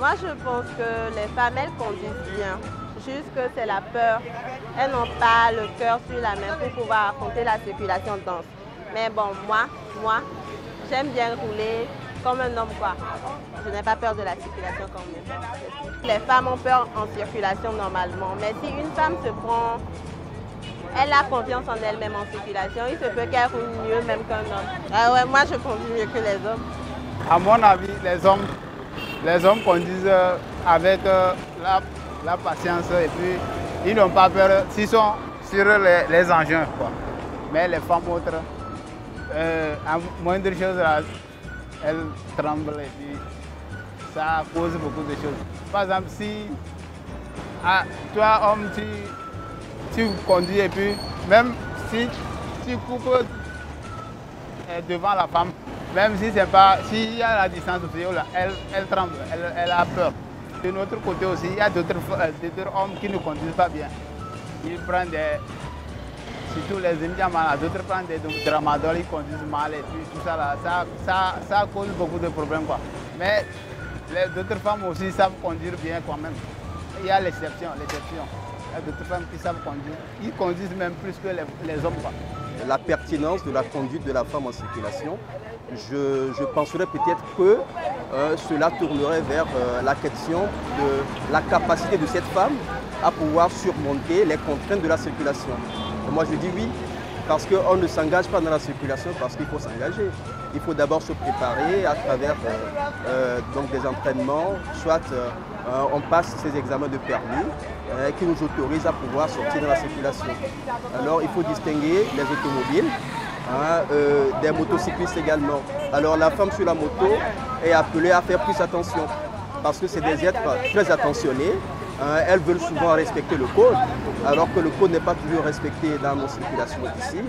Moi, je pense que les femmes, elles conduisent bien. Juste que c'est la peur. Elles n'ont pas le cœur sur la main pour pouvoir affronter la circulation dense. Mais bon, moi, j'aime bien rouler comme un homme, quoi. Je n'ai pas peur de la circulation comme même. Les femmes ont peur en circulation normalement. Mais si une femme se prend... Elle a confiance en elle-même en circulation. Il se peut qu'elle roule mieux même qu'un homme. Ah ouais, moi, je conduis mieux que les hommes. À mon avis, les hommes conduisent avec la patience et puis ils n'ont pas peur s'ils sont sur les engins, quoi. Mais les femmes autres, à moindre chose, elles tremblent et puis ça cause beaucoup de choses. Par exemple, si toi, homme, tu conduis et puis même si tu coupes devant la femme, même si c'est pas, s'il y a la distance aussi, elle tremble, elle a peur. De notre côté aussi, il y a d'autres hommes qui ne conduisent pas bien. Ils prennent surtout les Indiens, d'autres prennent des tramadol, ils conduisent mal et puis tout ça là, ça cause beaucoup de problèmes, quoi. Mais d'autres femmes aussi savent conduire bien quand même. Il y a l'exception. Il y a d'autres femmes qui savent conduire. Ils conduisent même plus que les hommes, quoi. La pertinence de la conduite de la femme en circulation, je penserais peut-être que cela tournerait vers la question de la capacité de cette femme à pouvoir surmonter les contraintes de la circulation. Et moi je dis oui, parce qu'on ne s'engage pas dans la circulation parce qu'il faut s'engager. Il faut d'abord se préparer à travers donc des entraînements, soit on passe ces examens de permis qui nous autorisent à pouvoir sortir dans la circulation. Alors il faut distinguer les automobiles, des motocyclistes également. Alors la femme sur la moto est appelée à faire plus attention parce que c'est des êtres très attentionnés. Elles veulent souvent respecter le code, alors que le code n'est pas toujours respecté dans nos circulations ici.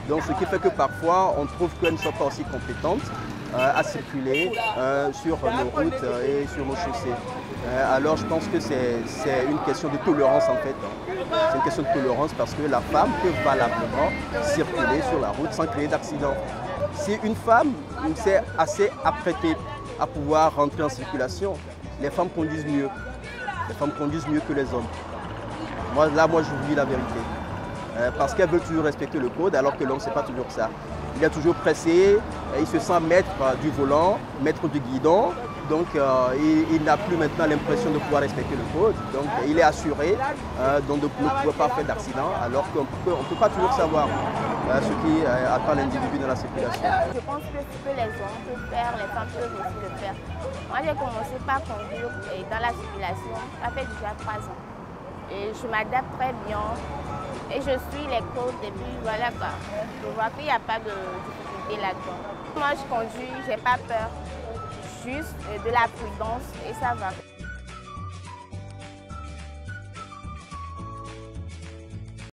Donc ce qui fait que parfois on trouve qu'elles ne sont pas aussi compétentes à circuler sur nos routes et sur nos chaussées. Alors je pense que c'est une question de tolérance en fait. C'est une question de tolérance parce que la femme peut valablement circuler sur la route sans créer d'accident. Si une femme s'est assez apprêtée à pouvoir rentrer en circulation, les femmes conduisent mieux. Les femmes conduisent mieux que les hommes. Moi, je vous dis la vérité. Parce qu'elles veulent toujours respecter le code, alors que l'homme, ce n'est pas toujours ça. Il est toujours pressé, il se sent maître du volant, maître du guidon. Donc, il n'a plus maintenant l'impression de pouvoir respecter le code. Donc, il est assuré donc de ne pouvoir pas faire d'accident, alors qu'on ne peut pas toujours savoir ce qui attend l'individu dans la circulation. Je pense que ce que les hommes peuvent faire, les femmes peuvent aussi le faire. Moi, j'ai commencé par conduire dans la circulation, ça fait déjà 3 ans. Et je m'adapte très bien et je suis les codes et puis voilà quoi. Je vois qu'il n'y a pas de difficulté là-dedans. Moi, je conduis, j'ai pas peur, juste de la prudence et ça va.